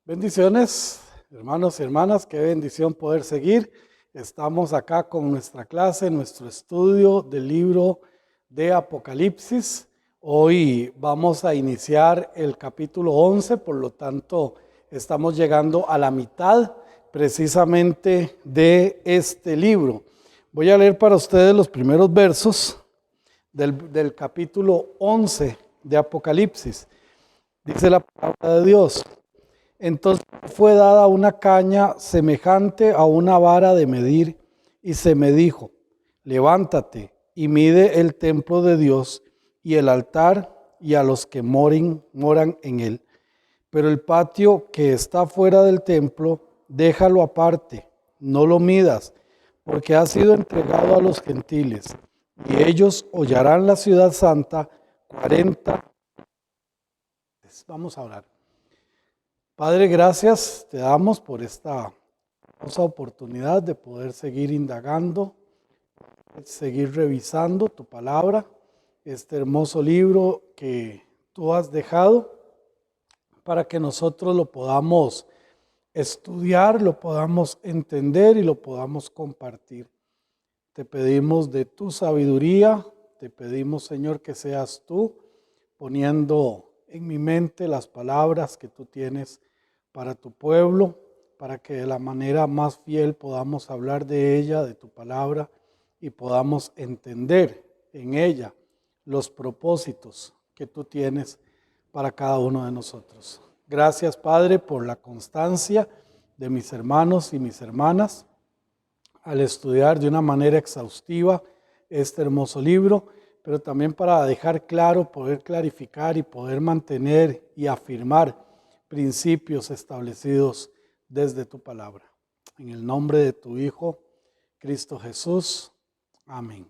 Bendiciones, hermanos y hermanas, qué bendición poder seguir. Estamos acá con nuestra clase, nuestro estudio del libro de Apocalipsis. Hoy vamos a iniciar el capítulo 11, por lo tanto estamos llegando a la mitad precisamente de este libro. Voy a leer para ustedes los primeros versos del capítulo 11 de Apocalipsis. Dice la palabra de Dios: entonces fue dada una caña semejante a una vara de medir, y se me dijo: levántate y mide el templo de Dios y el altar y a los que moran en él. Pero el patio que está fuera del templo, déjalo aparte, no lo midas, porque ha sido entregado a los gentiles, y ellos hollarán la ciudad santa 40. Vamos a orar. Padre, gracias te damos por esta hermosa oportunidad de poder seguir indagando, seguir revisando tu palabra, este hermoso libro que tú has dejado para que nosotros lo podamos estudiar, lo podamos entender y lo podamos compartir. Te pedimos de tu sabiduría, te pedimos, Señor, que seas tú poniendo en mi mente las palabras que tú tienes para tu pueblo, para que de la manera más fiel podamos hablar de ella, de tu palabra, y podamos entender en ella los propósitos que tú tienes para cada uno de nosotros. Gracias, Padre, por la constancia de mis hermanos y mis hermanas al estudiar de una manera exhaustiva este hermoso libro, pero también para dejar claro, poder clarificar y poder mantener y afirmar principios establecidos desde tu palabra. En el nombre de tu Hijo, Cristo Jesús. Amén.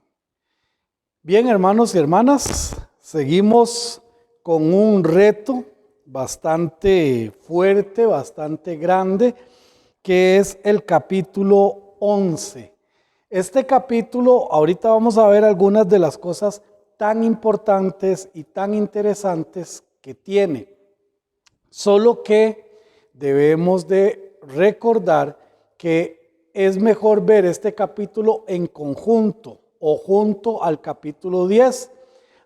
Bien, hermanos y hermanas, seguimos con un reto bastante fuerte, bastante grande, que es el capítulo 11. Este capítulo, ahorita vamos a ver algunas de las cosas tan importantes y tan interesantes que tiene. Solo que debemos de recordar que es mejor ver este capítulo en conjunto o junto al capítulo 10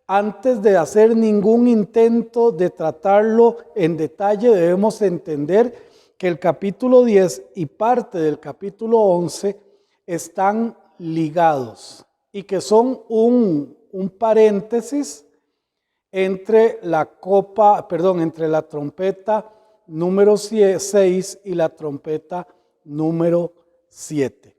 antes de hacer ningún intento de tratarlo en detalle. Debemos entender que el capítulo 10 y parte del capítulo 11 están ligados y que son un paréntesis entre entre la trompeta número 6 y la trompeta número 7.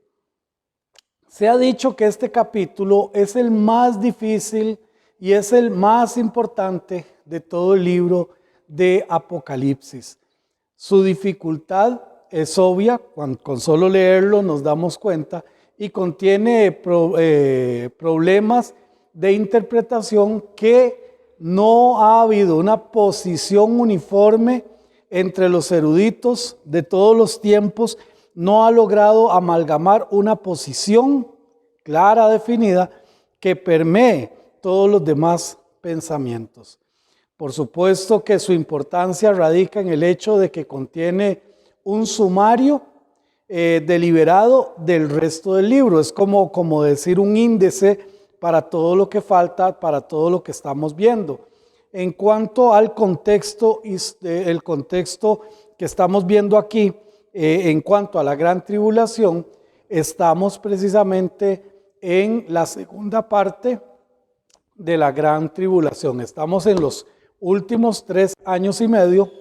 Se ha dicho que este capítulo es el más difícil y es el más importante de todo el libro de Apocalipsis. Su dificultad es obvia, con solo leerlo nos damos cuenta, y contiene problemas de interpretación que no ha habido una posición uniforme entre los eruditos de todos los tiempos. No ha logrado amalgamar una posición clara, definida, que permee todos los demás pensamientos. Por supuesto que su importancia radica en el hecho de que contiene un sumario deliberado del resto del libro. Es como decir un índice para todo lo que falta, para todo lo que estamos viendo. En cuanto al contexto, el contexto que estamos viendo aquí, en cuanto a la gran tribulación, estamos precisamente en la segunda parte de la gran tribulación. Estamos en los últimos 3 años y medio,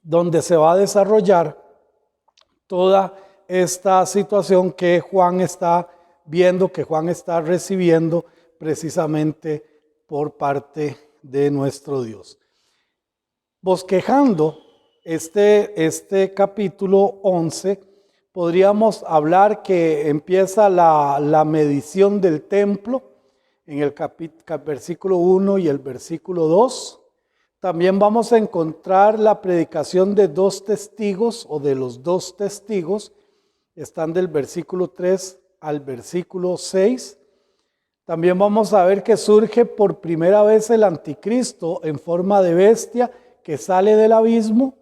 donde se va a desarrollar toda esta situación que Juan está viendo, que Juan está recibiendo precisamente por parte de nuestro Dios. Bosquejando este capítulo 11, podríamos hablar que empieza la medición del templo en el versículo 1 y el versículo 2. También vamos a encontrar la predicación de 2 testigos o de los 2 testigos. Están del versículo 3 al versículo 6. También vamos a ver que surge por primera vez el anticristo en forma de bestia que sale del abismo,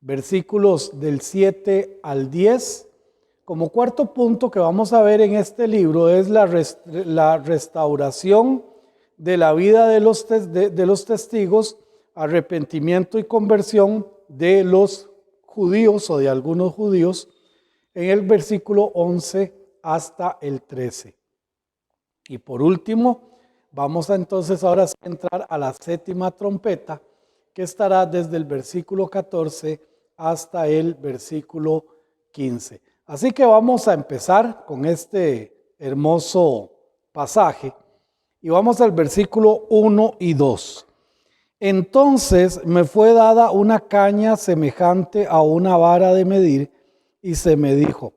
versículos del 7 al 10. Como cuarto punto que vamos a ver en este libro es la restauración de la vida de los testigos, arrepentimiento y conversión de los judíos o de algunos judíos, en el versículo 11 hasta el 13. Y por último, vamos a entonces ahora a entrar a la séptima trompeta, que estará desde el versículo 14 hasta el versículo 15. Así que vamos a empezar con este hermoso pasaje y vamos al versículo 1 y 2. Entonces me fue dada una caña semejante a una vara de medir y se me dijo,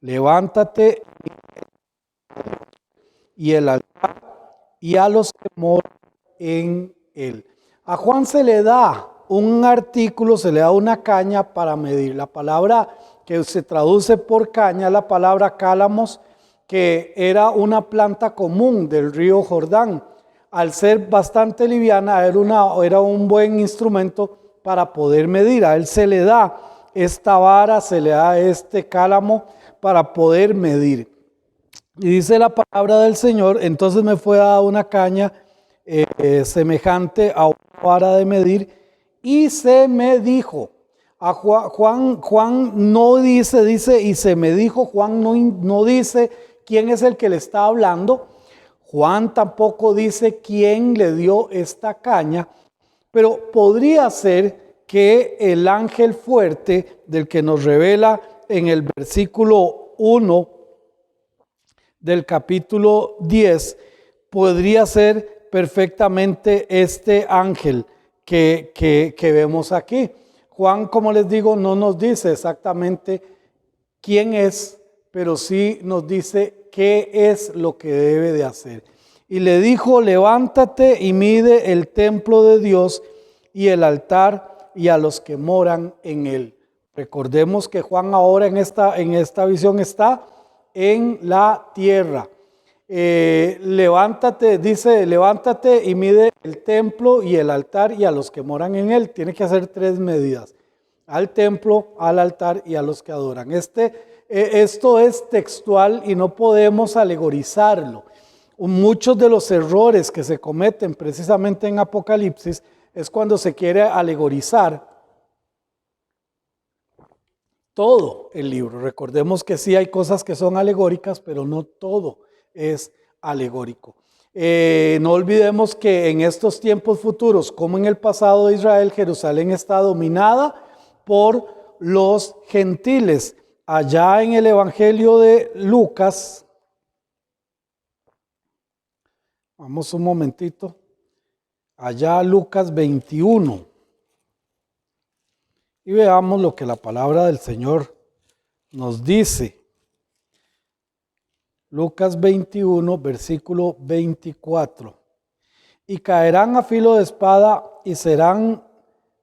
levántate y el altar y a los que moran en él. A Juan se le da un artículo, se le da una caña para medir. La palabra que se traduce por caña, la palabra cálamos, que era una planta común del río Jordán. Al ser bastante liviana, era un buen instrumento para poder medir. A él se le da esta vara, se le da este cálamo para poder medir. Y dice la palabra del Señor, entonces me fue dada una caña semejante a una vara de medir y se me dijo. A Juan no dice y se me dijo, Juan no dice quién es el que le está hablando, Juan tampoco dice quién le dio esta caña, pero podría ser que el ángel fuerte del que nos revela en el versículo 1 del capítulo 10, podría ser perfectamente este ángel que vemos aquí. Juan, como les digo, no nos dice exactamente quién es, pero sí nos dice qué es lo que debe de hacer. Y le dijo, levántate y mide el templo de Dios y el altar y a los que moran en él. Recordemos que Juan ahora en esta visión está en la tierra. Levántate, dice, levántate y mide el templo y el altar y a los que moran en él. Tiene que hacer 3 medidas: al templo, al altar y a los que adoran. Esto es textual y no podemos alegorizarlo. Muchos de los errores que se cometen precisamente en Apocalipsis es cuando se quiere alegorizar todo el libro. Recordemos que sí hay cosas que son alegóricas, pero no todo es alegórico. No olvidemos que en estos tiempos futuros, como en el pasado de Israel, Jerusalén está dominada por los gentiles. Allá en el Evangelio de Lucas, vamos un momentito, allá Lucas 21, y veamos lo que la palabra del Señor nos dice. Lucas 21, versículo 24. Y caerán a filo de espada y serán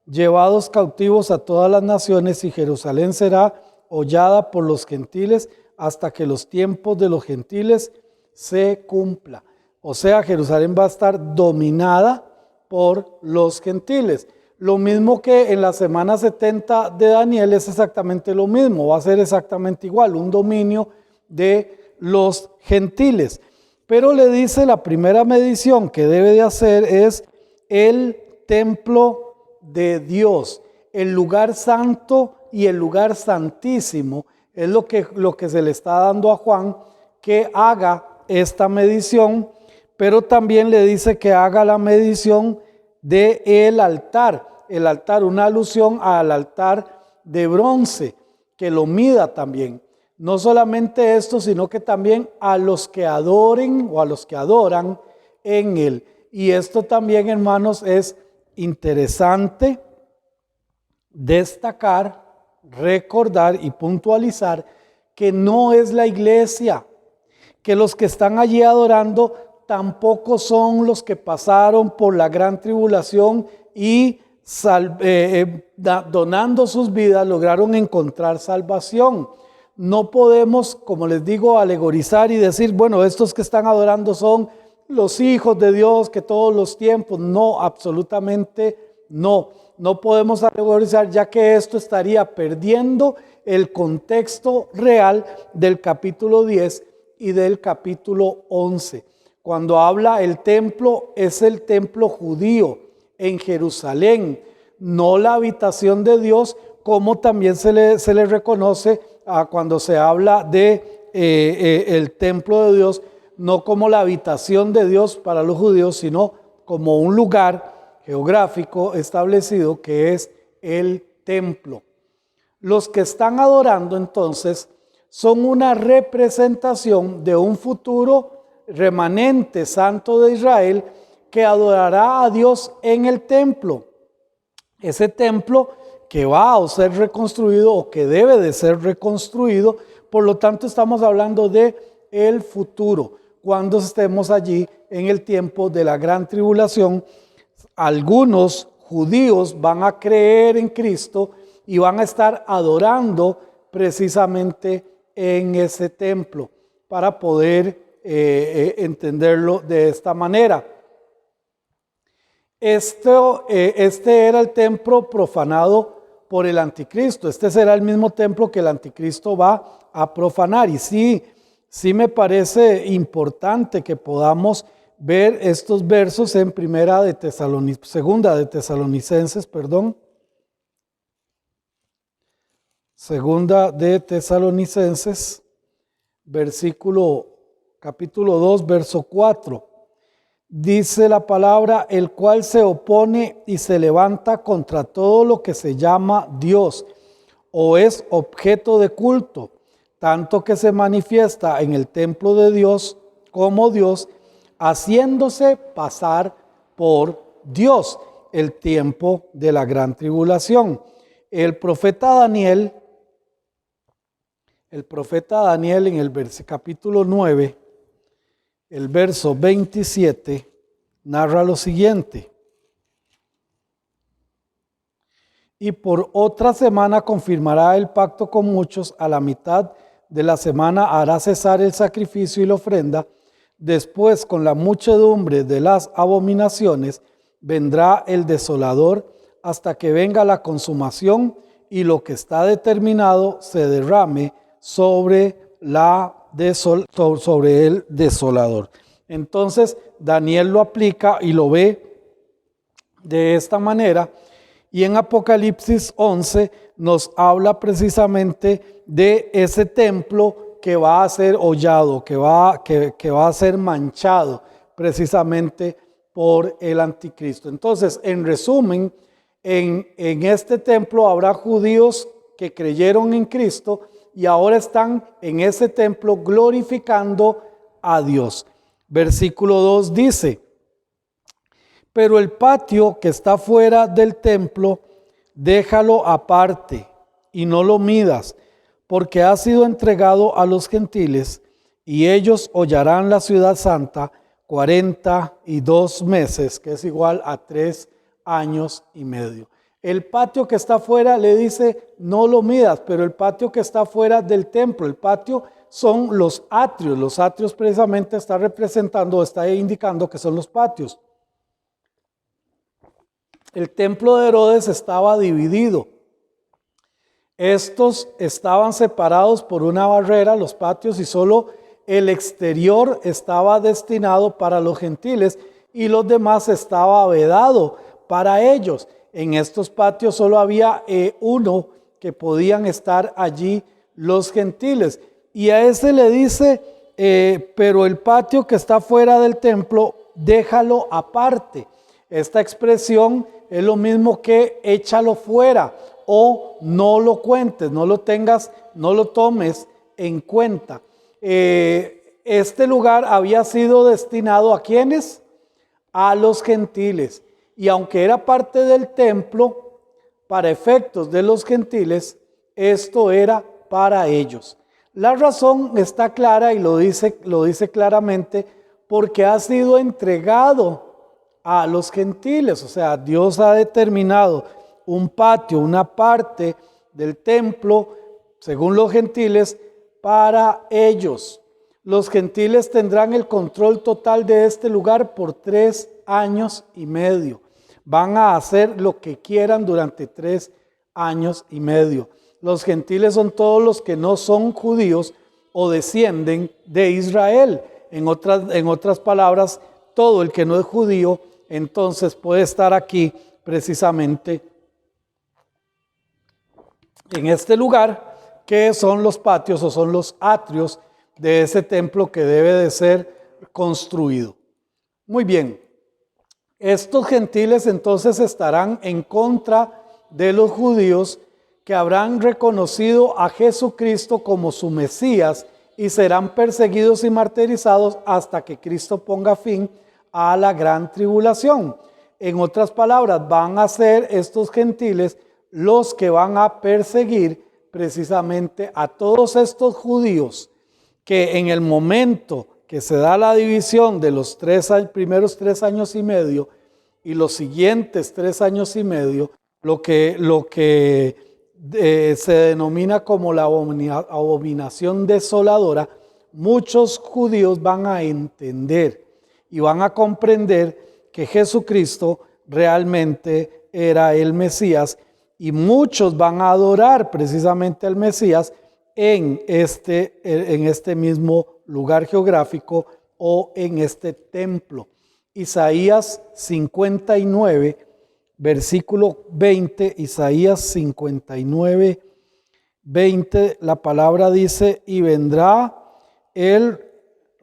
llevados cautivos a todas las naciones, y Jerusalén será hollada por los gentiles hasta que los tiempos de los gentiles se cumpla. O sea, Jerusalén va a estar dominada por los gentiles. Lo mismo que en la semana 70 de Daniel es exactamente lo mismo, va a ser exactamente igual, un dominio de los gentiles. Pero le dice la primera medición que debe de hacer es el templo de Dios, el lugar santo y el lugar santísimo. Es lo que se le está dando a Juan, que haga esta medición, pero también le dice que haga la medición del altar. El altar, una alusión al altar de bronce, que lo mida también. No solamente esto, sino que también a los que adoren o a los que adoran en él. Y esto también, hermanos, es interesante destacar, recordar y puntualizar que no es la iglesia, que los que están allí adorando tampoco son los que pasaron por la gran tribulación y donando sus vidas lograron encontrar salvación. No podemos, como les digo, alegorizar y decir, bueno, estos que están adorando son los hijos de Dios que todos los tiempos. No, absolutamente No podemos alegorizar, ya que esto estaría perdiendo el contexto real del capítulo 10 y del capítulo 11. Cuando habla el templo, es el templo judío en Jerusalén, no la habitación de Dios, como también se le reconoce cuando se habla de el templo de Dios, no como la habitación de Dios para los judíos, sino como un lugar geográfico establecido que es el templo. Los que están adorando entonces son una representación de un futuro remanente santo de Israel que adorará a Dios en el templo. Ese templo que va a ser reconstruido o que debe de ser reconstruido, por lo tanto estamos hablando de el futuro, cuando estemos allí en el tiempo de la gran tribulación. Algunos judíos van a creer en Cristo y van a estar adorando precisamente en ese templo para poder entenderlo de esta manera. Este era el templo profanado por el anticristo. Este será el mismo templo que el anticristo va a profanar. Y sí me parece importante que podamos ver estos versos en Segunda de Tesalonicenses, capítulo 2, verso 4. Dice la palabra, el cual se opone y se levanta contra todo lo que se llama Dios o es objeto de culto, tanto que se manifiesta en el templo de Dios como Dios, haciéndose pasar por Dios, el tiempo de la gran tribulación. El profeta Daniel en el capítulo 9, el verso 27, narra lo siguiente. Y por otra semana confirmará el pacto con muchos, a la mitad de la semana hará cesar el sacrificio y la ofrenda, después con la muchedumbre de las abominaciones vendrá el desolador hasta que venga la consumación y lo que está determinado se derrame sobre el desolador. Entonces Daniel lo aplica y lo ve de esta manera, y en Apocalipsis 11 nos habla precisamente de ese templo que va a ser hollado, que va a ser manchado precisamente por el anticristo. Entonces, en resumen, en este templo habrá judíos que creyeron en Cristo y ahora están en ese templo glorificando a Dios. Versículo 2 dice: pero el patio que está fuera del templo, déjalo aparte y no lo midas, porque ha sido entregado a los gentiles, y ellos hollarán la ciudad santa 42 meses, que es igual a 3 años y medio. El patio que está fuera le dice no lo midas, pero el patio que está fuera del templo, el patio son los atrios. Los atrios precisamente está indicando que son los patios. El templo de Herodes estaba dividido. Estos estaban separados por una barrera, los patios, y solo el exterior estaba destinado para los gentiles y los demás estaba vedado para ellos. En estos patios solo había uno que podían estar allí los gentiles. Y a ese le dice, pero el patio que está fuera del templo, déjalo aparte. Esta expresión es lo mismo que échalo fuera o no lo cuentes, no lo tengas, no lo tomes en cuenta. Este lugar había sido destinado ¿a quiénes? A los gentiles. Y aunque era parte del templo, para efectos de los gentiles, esto era para ellos. La razón está clara y lo dice claramente, porque ha sido entregado a los gentiles. O sea, Dios ha determinado un patio, una parte del templo, según los gentiles, para ellos. Los gentiles tendrán el control total de este lugar por 3 años y medio. Van a hacer lo que quieran durante 3 años y medio. Los gentiles son todos los que no son judíos o descienden de Israel. En otras palabras, todo el que no es judío, entonces puede estar aquí precisamente en este lugar, que son los patios o son los atrios de ese templo que debe de ser construido. Muy bien, estos gentiles entonces estarán en contra de los judíos que habrán reconocido a Jesucristo como su Mesías y serán perseguidos y martirizados hasta que Cristo ponga fin a la gran tribulación. En otras palabras, van a ser estos gentiles los que van a perseguir precisamente a todos estos judíos que en el momento que se da la división de los primeros 3 años y medio y los siguientes 3 años y medio, lo que se denomina como la abominación desoladora, muchos judíos van a entender y van a comprender que Jesucristo realmente era el Mesías, y muchos van a adorar precisamente al Mesías en este mismo lugar geográfico o en este templo. Isaías 59, versículo 20, Isaías 59, 20, la palabra dice: y vendrá el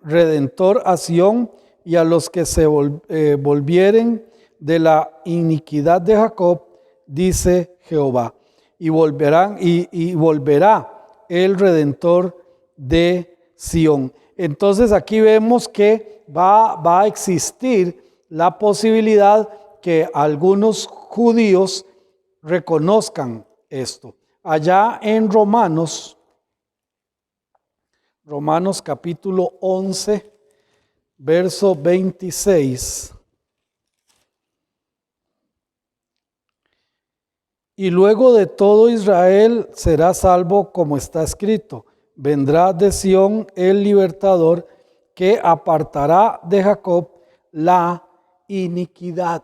Redentor a Sión, y a los que se volvieren de la iniquidad de Jacob, dice Jehová. Y volverá el Redentor de Sión. Entonces aquí vemos que va a existir la posibilidad que algunos judíos reconozcan esto. Allá en Romanos capítulo 11, verso 26. Y luego de todo Israel será salvo, como está escrito: vendrá de Sión el libertador, que apartará de Jacob la iniquidad.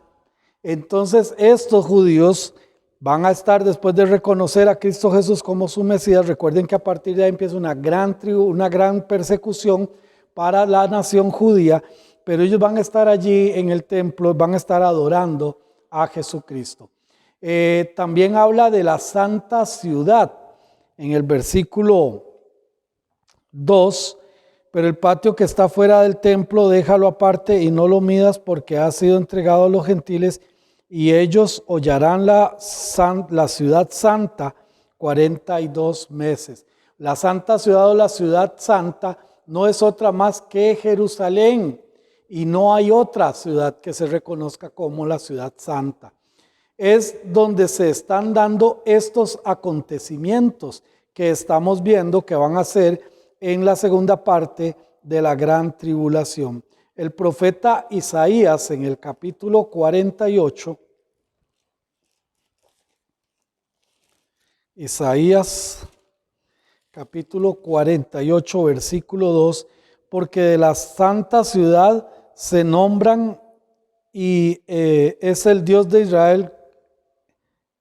Entonces estos judíos van a estar, después de reconocer a Cristo Jesús como su Mesías, recuerden que a partir de ahí empieza una gran persecución para la nación judía, pero ellos van a estar allí en el templo, van a estar adorando a Jesucristo. También habla de la santa ciudad en el versículo 2, pero el patio que está fuera del templo déjalo aparte y no lo midas, porque ha sido entregado a los gentiles, y ellos hollarán la ciudad santa 42 meses. La santa ciudad o la ciudad santa no es otra más que Jerusalén, y no hay otra ciudad que se reconozca como la ciudad santa. Es donde se están dando estos acontecimientos que estamos viendo que van a ser en la segunda parte de la gran tribulación. El profeta Isaías en el capítulo 48, Isaías capítulo 48, versículo 2, porque de la santa ciudad se nombran y es el Dios de Israel,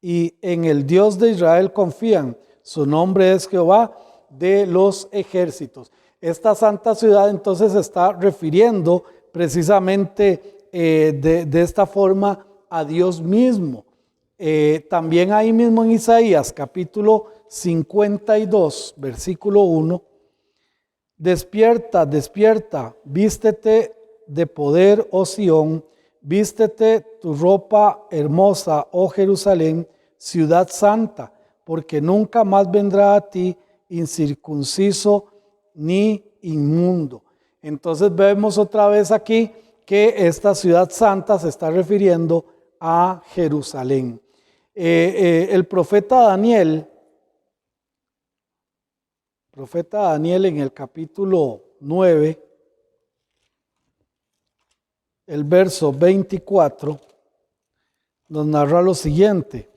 y en el Dios de Israel confían. Su nombre es Jehová de los ejércitos. Esta santa ciudad entonces se está refiriendo precisamente de esta forma a Dios mismo. También ahí mismo en Isaías capítulo 52, versículo 1, despierta, despierta, vístete de poder, oh Sión, vístete tu ropa hermosa, oh Jerusalén, ciudad santa, porque nunca más vendrá a ti incircunciso ni inmundo. Entonces vemos otra vez aquí que esta ciudad santa se está refiriendo a Jerusalén. El profeta Daniel en el capítulo 9, el verso 24, nos narra lo siguiente: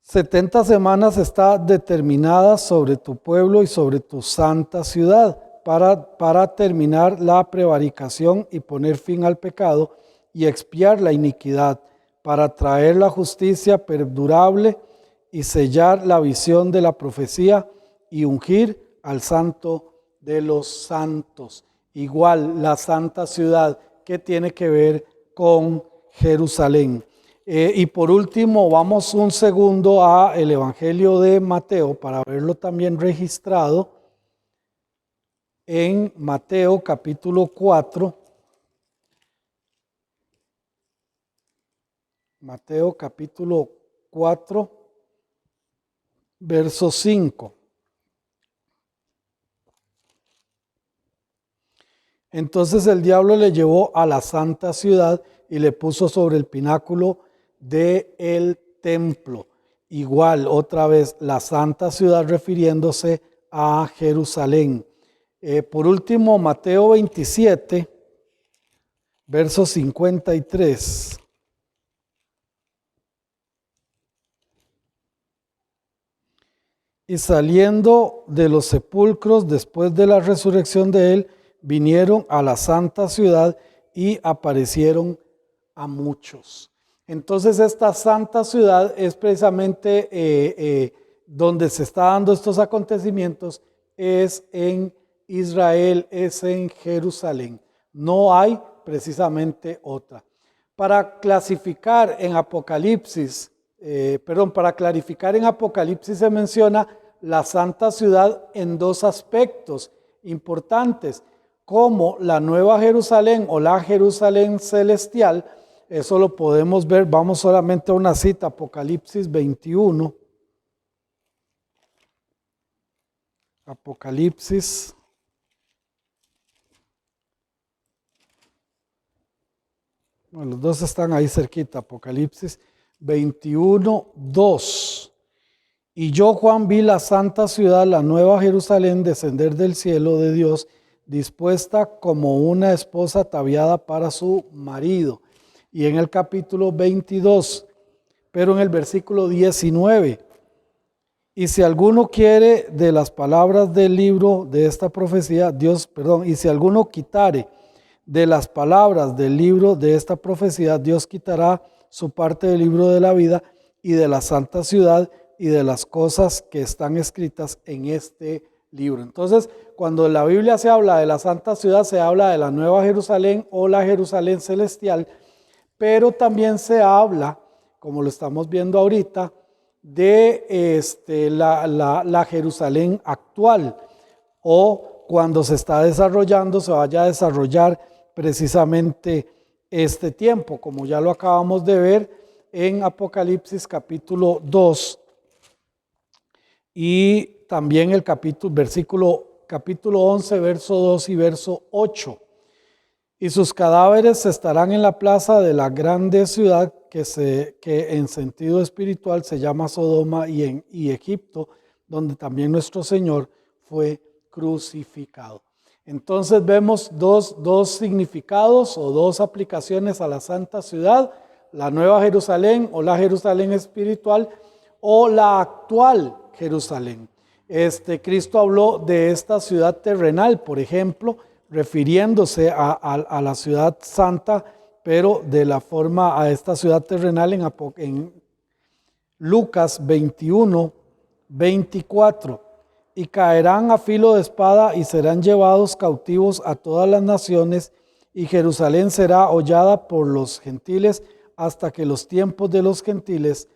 70 semanas está determinadas sobre tu pueblo y sobre tu santa ciudad, para terminar la prevaricación y poner fin al pecado y expiar la iniquidad, para traer la justicia perdurable y sellar la visión de la profecía y ungir al santo de los santos. Igual la santa ciudad que tiene que ver con Jerusalén. Y por último, vamos un segundo a el Evangelio de Mateo para verlo también registrado en Mateo capítulo 4. Mateo capítulo 4, verso 5. Entonces el diablo le llevó a la santa ciudad y le puso sobre el pináculo del templo. Igual, otra vez, la santa ciudad refiriéndose a Jerusalén. Por último, Mateo 27, verso 53. Y saliendo de los sepulcros después de la resurrección de él, vinieron a la santa ciudad y aparecieron a muchos. Entonces esta santa ciudad es precisamente donde se están dando estos acontecimientos, es en Israel, es en Jerusalén. No hay precisamente otra. Para clarificar en Apocalipsis se menciona la santa ciudad en dos aspectos importantes, como la Nueva Jerusalén o la Jerusalén celestial. Eso lo podemos ver, vamos solamente a una cita, Apocalipsis 21. Apocalipsis. Bueno, los dos están ahí cerquita, Apocalipsis 21, 2. Y yo, Juan, vi la santa ciudad, la Nueva Jerusalén, descender del cielo de Dios, dispuesta como una esposa ataviada para su marido. Y en el capítulo 22, pero en el versículo 19, y si alguno quiere de las palabras del libro de esta profecía, y si alguno quitare de las palabras del libro de esta profecía, Dios quitará su parte del libro de la vida y de la santa ciudad y de las cosas que están escritas en este libro. Entonces, cuando en la Biblia se habla de la santa ciudad, se habla de la Nueva Jerusalén o la Jerusalén celestial, pero también se habla, como lo estamos viendo ahorita, de la Jerusalén actual, o cuando se está desarrollando, se vaya a desarrollar precisamente este tiempo, como ya lo acabamos de ver en Apocalipsis capítulo 2 y también el capítulo 11, verso 2 y verso 8. Y sus cadáveres estarán en la plaza de la grande ciudad que en sentido espiritual se llama Sodoma y Egipto, donde también nuestro Señor fue crucificado. Entonces vemos dos significados o dos aplicaciones a la santa ciudad, la Nueva Jerusalén o la Jerusalén espiritual o la actual Jerusalén. Cristo habló de esta ciudad terrenal, por ejemplo, refiriéndose a la ciudad santa, pero de la forma a esta ciudad terrenal en Lucas 21, 24. Y caerán a filo de espada y serán llevados cautivos a todas las naciones, y Jerusalén será hollada por los gentiles hasta que los tiempos de los gentiles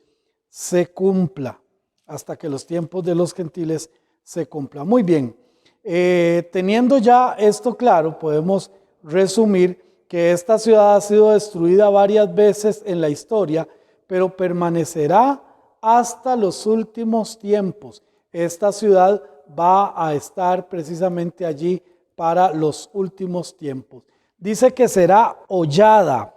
se cumpla. Hasta que los tiempos de los gentiles se cumpla. Muy bien. Teniendo ya esto claro, podemos resumir que esta ciudad ha sido destruida varias veces en la historia, pero permanecerá hasta los últimos tiempos. Esta ciudad va a estar precisamente allí para los últimos tiempos. Dice que será hollada,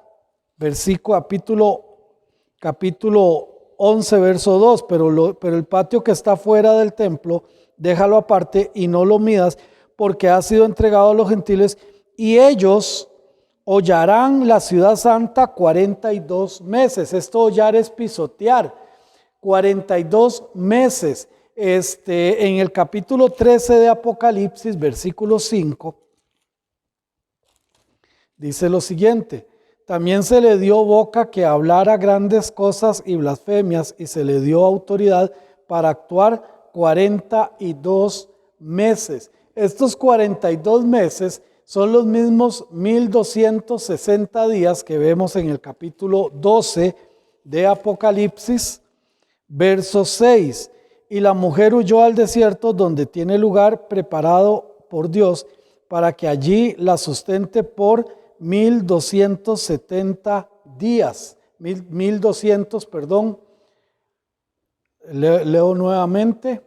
capítulo 11, verso 2, pero el patio que está fuera del templo, déjalo aparte y no lo midas, porque ha sido entregado a los gentiles, y ellos hollarán la ciudad santa 42 meses. Esto hollar es pisotear, 42 meses. En el capítulo 13 de Apocalipsis, versículo 5, dice lo siguiente: también se le dio boca que hablara grandes cosas y blasfemias, y se le dio autoridad para actuar 42 meses. Estos 42 meses son los mismos 1260 días que vemos en el capítulo 12 de Apocalipsis, verso 6. Y la mujer huyó al desierto, donde tiene lugar preparado por Dios, para que allí la sustente por 1270 días. 1200, perdón. Leo nuevamente.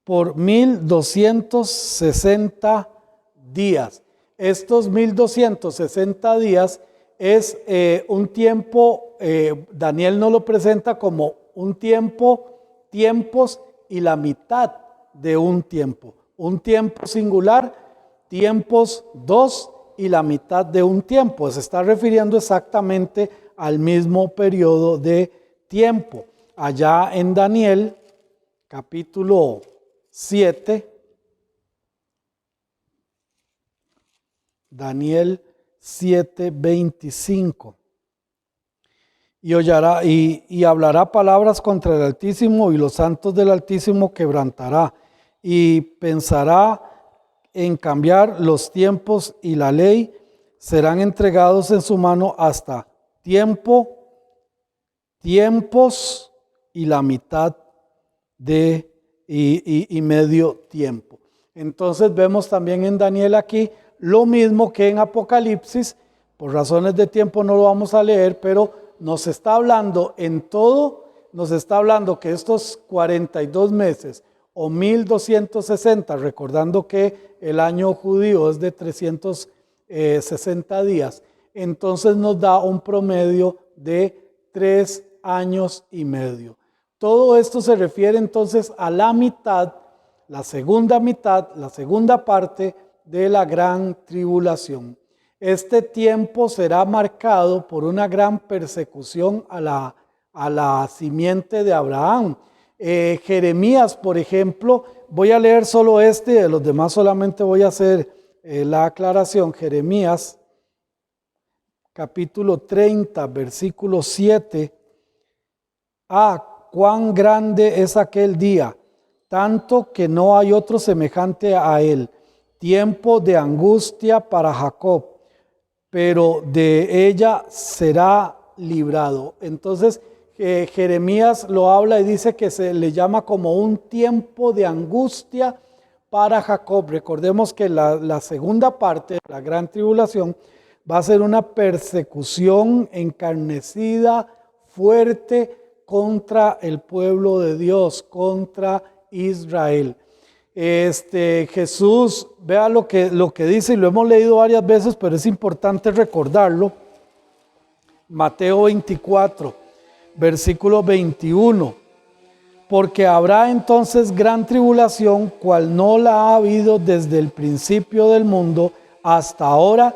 Por 1260 días. Estos 1260 días es un tiempo, Daniel nos lo presenta como un tiempo, tiempos y la mitad de un tiempo. Un tiempo singular, tiempos dos y la mitad de un tiempo. Se está refiriendo exactamente al mismo periodo de tiempo. Allá en Daniel, capítulo 7, Daniel 7:25. Y hablará palabras contra el Altísimo, y los santos del Altísimo quebrantará, y pensará en cambiar los tiempos, y la ley serán entregados en su mano hasta tiempo, tiempos y la mitad de y medio tiempo. Entonces vemos también en Daniel aquí lo mismo que en Apocalipsis. Por razones de tiempo no lo vamos a leer, pero nos está hablando en todo, nos está hablando que estos 42 meses o 1260, recordando que el año judío es de 360 días, entonces nos da un promedio de 3 años y medio. Todo esto se refiere entonces a la mitad, la segunda parte de la gran tribulación. Este tiempo será marcado por una gran persecución a la simiente de Abraham. Jeremías, por ejemplo, voy a leer solo de los demás solamente voy a hacer la aclaración. Jeremías, capítulo 30, versículo 7. Cuán grande es aquel día, tanto que no hay otro semejante a él. Tiempo de angustia para Jacob, pero de ella será librado. Entonces Jeremías lo habla y dice que se le llama como un tiempo de angustia para Jacob. Recordemos que la segunda parte de la gran tribulación va a ser una persecución encarnecida, fuerte, contra el pueblo de Dios, contra Israel. Jesús, vea lo que dice, y lo hemos leído varias veces, pero es importante recordarlo. Mateo 24, versículo 21. Porque habrá entonces gran tribulación, cual no la ha habido desde el principio del mundo hasta ahora,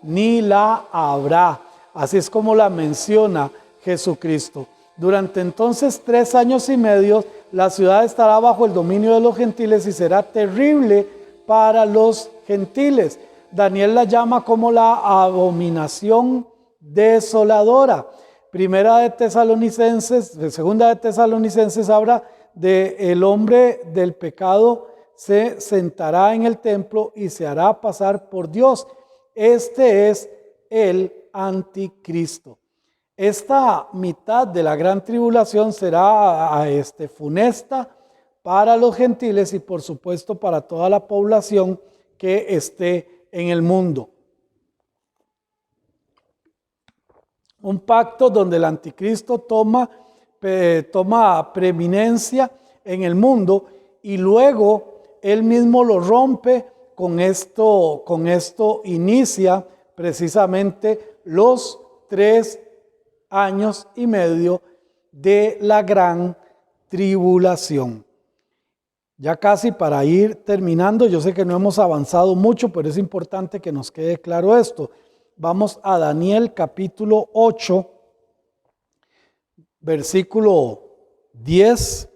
ni la habrá. Así es como la menciona Jesucristo. Durante entonces 3 años y medio, la ciudad estará bajo el dominio de los gentiles y será terrible para los gentiles. Daniel la llama como la abominación desoladora. Segunda de Tesalonicenses habla de el hombre del pecado se sentará en el templo y se hará pasar por Dios. Este es el anticristo. Esta mitad de la gran tribulación será funesta para los gentiles y por supuesto para toda la población que esté en el mundo. Un pacto donde el anticristo toma preeminencia en el mundo y luego él mismo lo rompe. Con esto inicia precisamente los 3 años y medio de la gran tribulación. Ya casi para ir terminando, yo sé que no hemos avanzado mucho, pero es importante que nos quede claro esto. Vamos a Daniel capítulo 8, versículo 10,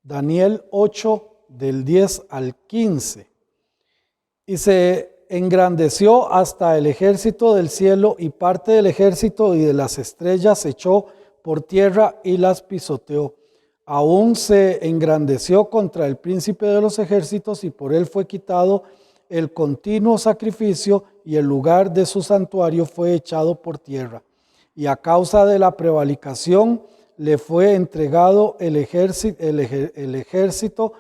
Daniel 8, del 10 al 15. Y se engrandeció hasta el ejército del cielo, y parte del ejército y de las estrellas echó por tierra y las pisoteó. Aún se engrandeció contra el príncipe de los ejércitos, y por él fue quitado el continuo sacrificio, y el lugar de su santuario fue echado por tierra. Y a causa de la prevaricación le fue entregado el ejército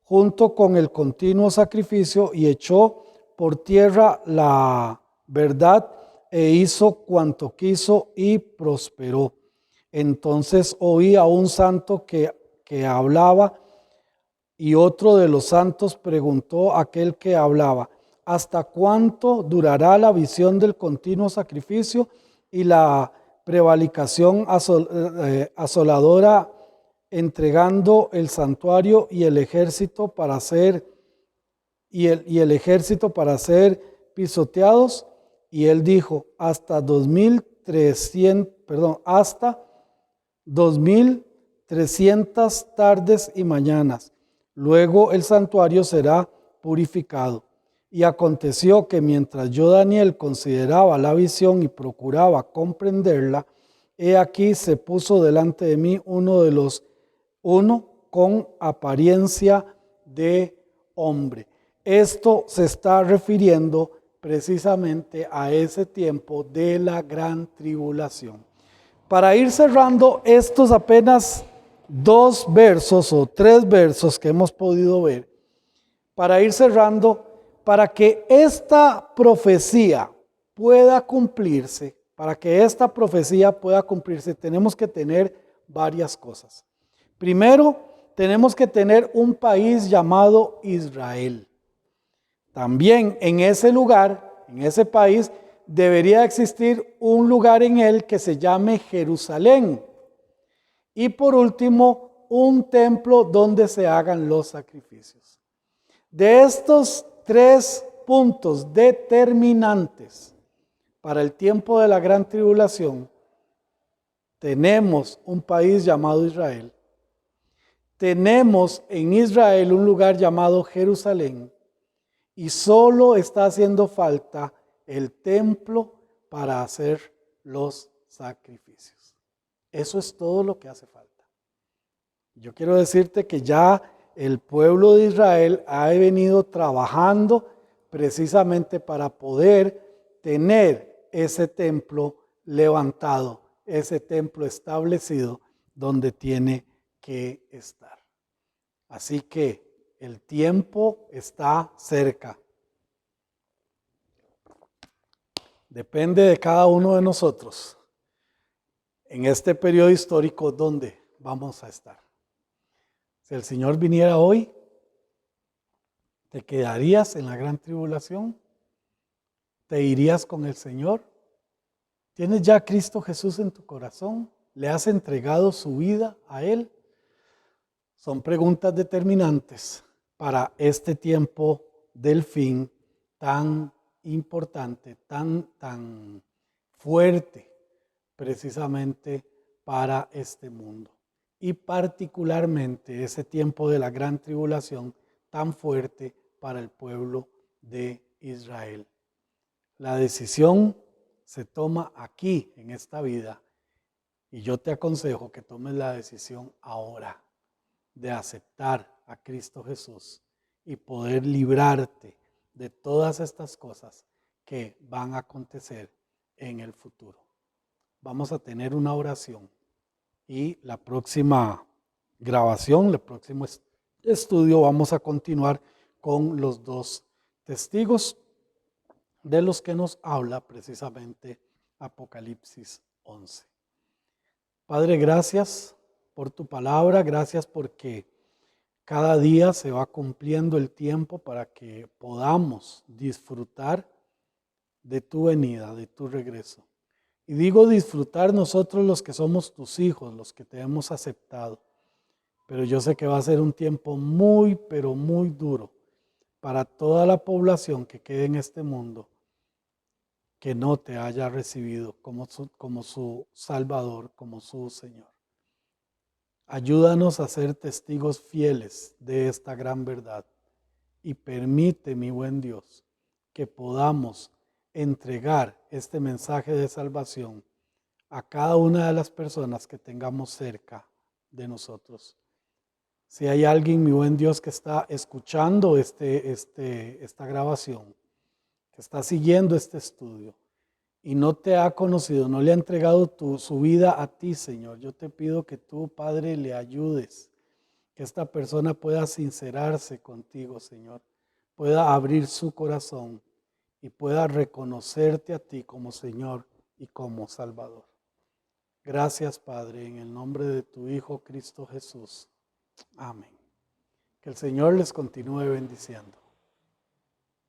junto con el continuo sacrificio, y echó por tierra la verdad, e hizo cuanto quiso y prosperó. Entonces oí a un santo que hablaba, y otro de los santos preguntó a aquel que hablaba: ¿hasta cuánto durará la visión del continuo sacrificio y la prevaricación asoladora, entregando el santuario y el ejército para ser pisoteados? Y él dijo: hasta 2300 tardes y mañanas. Luego el santuario será purificado. Y aconteció que mientras yo, Daniel, consideraba la visión y procuraba comprenderla, he aquí se puso delante de mí uno con apariencia de hombre. Esto se está refiriendo precisamente a ese tiempo de la gran tribulación. Para ir cerrando estos apenas 2 versos o 3 versos que hemos podido ver, para ir cerrando, para que esta profecía pueda cumplirse, tenemos que tener varias cosas. Primero, tenemos que tener un país llamado Israel. También en ese lugar, en ese país, debería existir un lugar en él que se llame Jerusalén. Y por último, un templo donde se hagan los sacrificios. De estos 3 puntos determinantes para el tiempo de la gran tribulación, tenemos un país llamado Israel. Tenemos en Israel un lugar llamado Jerusalén. Y solo está haciendo falta el templo para hacer los sacrificios. Eso es todo lo que hace falta. Yo quiero decirte que ya el pueblo de Israel ha venido trabajando precisamente para poder tener ese templo levantado, ese templo establecido donde tiene que estar. Así que el tiempo está cerca. Depende de cada uno de nosotros en este periodo histórico donde vamos a estar. Si el Señor viniera hoy, ¿te quedarías en la gran tribulación? ¿Te irías con el Señor? ¿Tienes ya a Cristo Jesús en tu corazón? ¿Le has entregado su vida a Él? Son preguntas determinantes para este tiempo del fin tan importante, tan fuerte, precisamente para este mundo. Y particularmente ese tiempo de la gran tribulación tan fuerte para el pueblo de Israel. La decisión se toma aquí, en esta vida, y yo te aconsejo que tomes la decisión ahora de aceptar a Cristo Jesús y poder librarte de todas estas cosas que van a acontecer en el futuro. Vamos a tener una oración y la próxima grabación, el próximo estudio, vamos a continuar con los 2 testigos de los que nos habla precisamente Apocalipsis 11. Padre, gracias por tu palabra, gracias porque cada día se va cumpliendo el tiempo para que podamos disfrutar de tu venida, de tu regreso. Y digo disfrutar nosotros los que somos tus hijos, los que te hemos aceptado. Pero yo sé que va a ser un tiempo muy, pero muy duro para toda la población que quede en este mundo, que no te haya recibido como su Salvador, como su Señor. Ayúdanos a ser testigos fieles de esta gran verdad y permite, mi buen Dios, que podamos entregar este mensaje de salvación a cada una de las personas que tengamos cerca de nosotros. Si hay alguien, mi buen Dios, que está escuchando esta grabación, que está siguiendo este estudio y no te ha conocido, no le ha entregado su vida a ti, Señor, yo te pido que tú, Padre, le ayudes, que esta persona pueda sincerarse contigo, Señor, pueda abrir su corazón y pueda reconocerte a ti como Señor y como Salvador. Gracias, Padre, en el nombre de tu Hijo Cristo Jesús. Amén. Que el Señor les continúe bendiciendo.